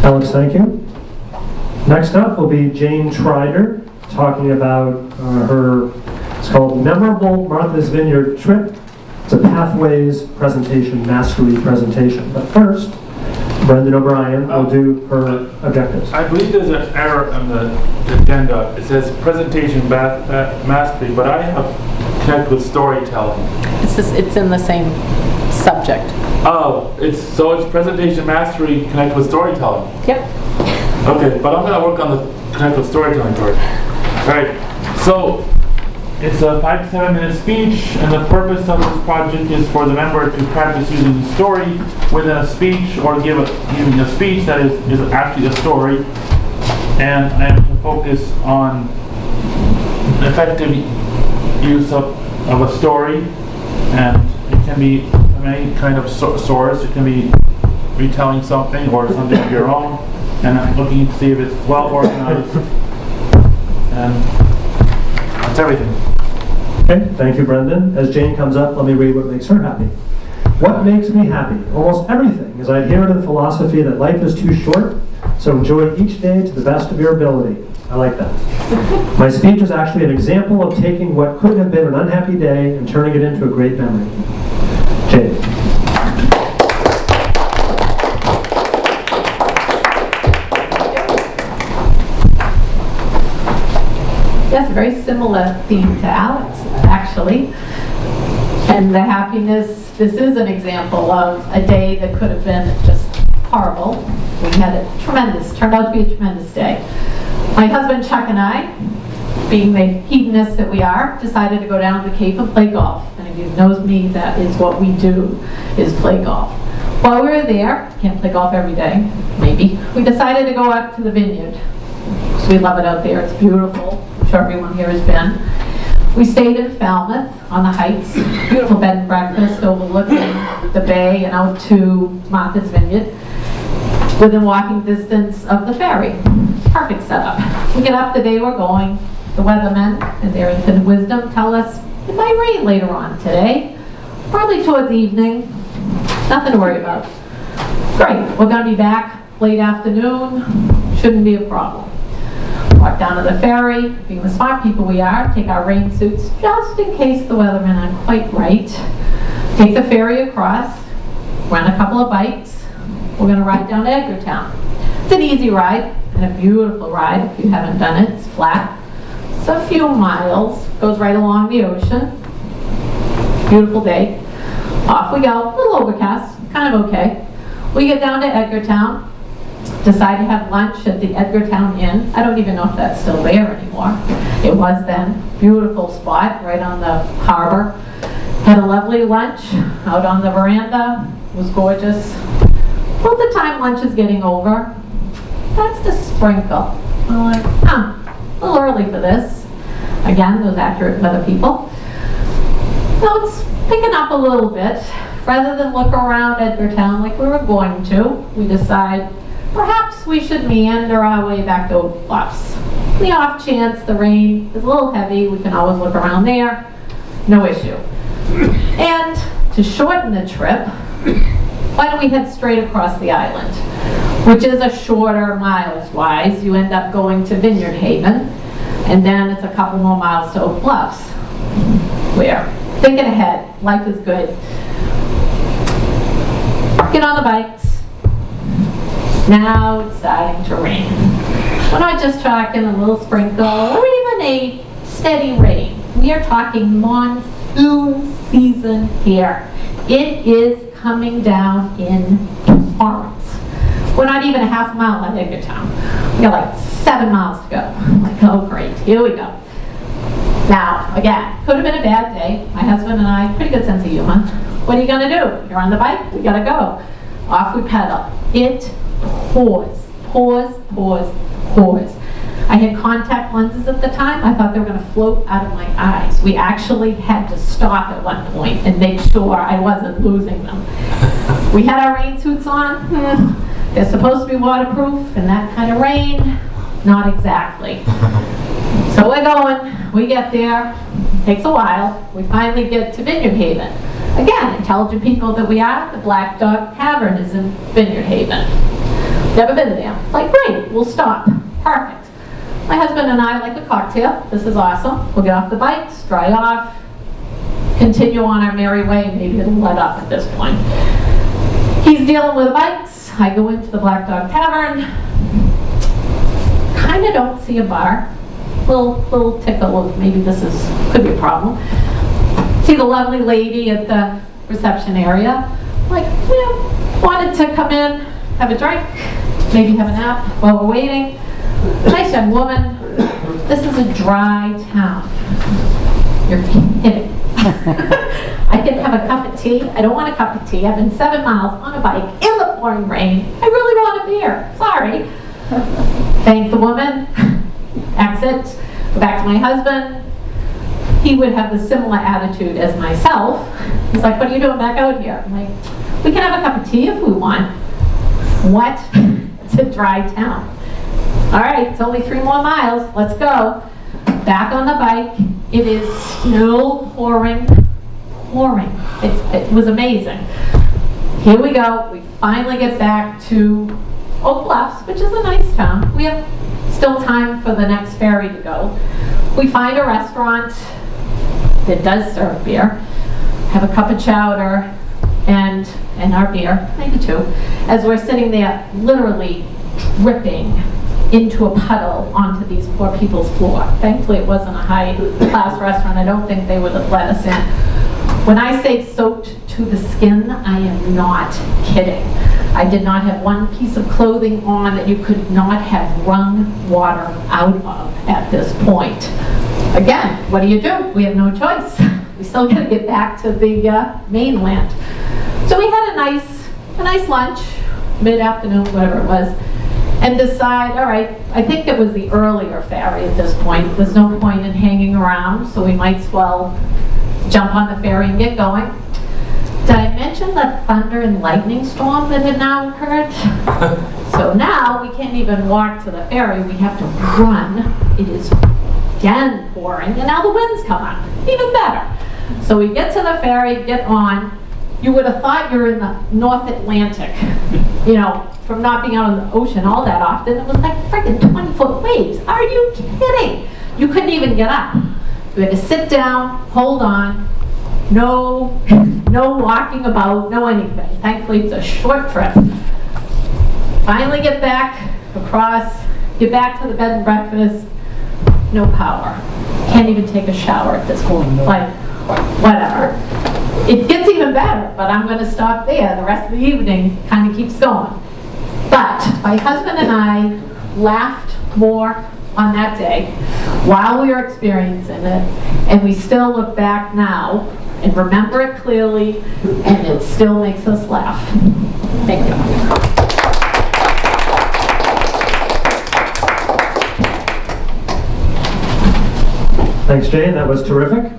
Alex, thank you. Next up will be Jane Trider talking about it's called Memorable Martha's Vineyard Trip. It's a Pathways presentation, mastery presentation. But first, Brendan O'Brien will do her objectives. I believe there's an error on the agenda. It says presentation mastery, but I have connect with storytelling. It's in the same subject. Oh, it's presentation mastery connect with storytelling. Yep. Okay, but I'm going to work on the connect with storytelling part. All right, so it's a 5 to 7 minute speech, and the purpose of this project is for the member to practice using the story within a speech, or giving a speech that is actually a story. And I am to focus on effective use of a story, and it can be any kind of source. It can be retelling something or something of your own, and I'm looking to see if it's well organized, and that's everything. Okay, thank you, Brendan. As Jane comes up, let me read what makes her happy. What makes me happy? Almost everything, as I adhere to the philosophy that life is too short, so enjoy each day to the best of your ability. I like that. My speech is actually an example of taking what could have been an unhappy day and turning it into a great memory. Jane. Yes, a very similar theme to Alex, actually. And the happiness, this is an example of a day that could have been just horrible. We had turned out to be a tremendous day. My husband Chuck and I, being the hedonists that we are, decided to go down to the Cape and play golf. And if you knows me, that is what we do, is play golf. While we were there, can't play golf every day, maybe, we decided to go out to the vineyard. So we love it out there, it's beautiful. I'm sure everyone here has been. We stayed in Falmouth on the Heights, beautiful bed and breakfast overlooking the bay and out to Martha's Vineyard, within walking distance of the ferry. Perfect setup. We get up the day we're going. The weathermen, and their infinite wisdom, tell us it might rain later on today, probably towards evening. Nothing to worry about. Great, we're going to be back late afternoon. Shouldn't be a problem. Walk down to the ferry, being the smart people we are, take our rain suits just in case the weathermen aren't quite right. Take the ferry across, rent a couple of bikes. We're going to ride down to Edgartown. It's an easy ride and a beautiful ride if you haven't done it. It's flat. It's a few miles, goes right along the ocean. Beautiful day. Off we go, a little overcast, kind of okay. We get down to Edgartown. Decide to have lunch at the Edgartown Inn. I don't even know if that's still there anymore. It was then. Beautiful spot right on the harbor. Had a lovely lunch out on the veranda. It was gorgeous. About the time lunch is getting over, that's the sprinkle. I'm like, a little early for this. Again, those accurate weather people. So it's picking up a little bit. Rather than look around Edgartown like we were going to, we decide perhaps we should meander our way back to Oak Bluffs. The off chance the rain is a little heavy, we can always look around there, no issue. And to shorten the trip, why don't we head straight across the island, which is a shorter miles-wise. You end up going to Vineyard Haven, and then it's a couple more miles to Oak Bluffs. We're thinking ahead, life is good. Get on the bikes. Now it's starting to rain. We're not just talking a little sprinkle or even a steady rain. We are talking monsoon season here. It is coming down in torrents. We're not even a half mile out of Edgartown. We got like 7 miles to go. I'm like, oh great, here we go. Now, again, could have been a bad day. My husband and I, pretty good sense of humor. What are you gonna do? You're on the bike, we gotta go. Off we pedal. It pours, pours, pours, pours. I had contact lenses at the time. I thought they were going to float out of my eyes. We actually had to stop at one point and make sure I wasn't losing them. We had our rain suits on. They're supposed to be waterproof in that kind of rain. Not exactly. So we're going. We get there. Takes a while. We finally get to Vineyard Haven. Again, intelligent people that we are, the Black Dog Tavern is in Vineyard Haven. Never been there. Like, great, we'll stop. Perfect. My husband and I like a cocktail. This is awesome. We'll get off the bikes, dry off, continue on our merry way. Maybe it'll let up at this point. He's dealing with the bikes. I go into the Black Dog Tavern. Kind of don't see a bar. Little tickle of maybe could be a problem. See the lovely lady at the reception area. Like, yeah, wanted to come in, have a drink, maybe have a nap while we're waiting. Nice young woman. This is a dry town. You're kidding. I can have a cup of tea. I don't want a cup of tea. I've been 7 miles on a bike in the pouring rain. I really want a beer. Sorry. Thank the woman. Exit. Go back to my husband. He would have the similar attitude as myself. He's like, what are you doing back out here? I'm like, we can have a cup of tea if we want. What? It's a dry town. All right, it's only 3 more miles. Let's go. Back on the bike. It is still pouring. It was amazing. Here we go. We finally get back to Oak Bluffs, which is a nice town. We have still time for the next ferry to go. We find a restaurant that does serve beer. Have a cup of chowder and our beer, maybe 2, as we're sitting there literally dripping into a puddle onto these poor people's floor. Thankfully it wasn't a high-class restaurant. I don't think they would have let us in. When I say soaked to the skin, I am not kidding. I did not have one piece of clothing on that you could not have wrung water out of at this point. Again, what do? We have no choice. We still got to get back to the mainland. So we had a nice lunch, mid-afternoon, whatever it was, and decide, all right, I think it was the earlier ferry at this point. There's no point in hanging around, so we might as well jump on the ferry and get going. Did I mention the thunder and lightning storm that had now occurred? So now we can't even walk to the ferry. We have to run. It is again pouring, and now the winds come up. Even better. So we get to the ferry, get on. You would have thought you're in the North Atlantic. You know, from not being out in the ocean all that often, it was like freaking 20-foot waves. Are you kidding? You couldn't even get up. You had to sit down, hold on. No walking about, no anything. Thankfully, it's a short trip. Finally get back across, get back to the bed and breakfast. No power. Can't even take a shower at this point. Like, whatever. It gets even better, but I'm going to stop there. The rest of the evening kind of keeps going. But my husband and I laughed more on that day while we were experiencing it, and we still look back now and remember it clearly, and it still makes us laugh. Thank you. Thanks, Jane. That was terrific.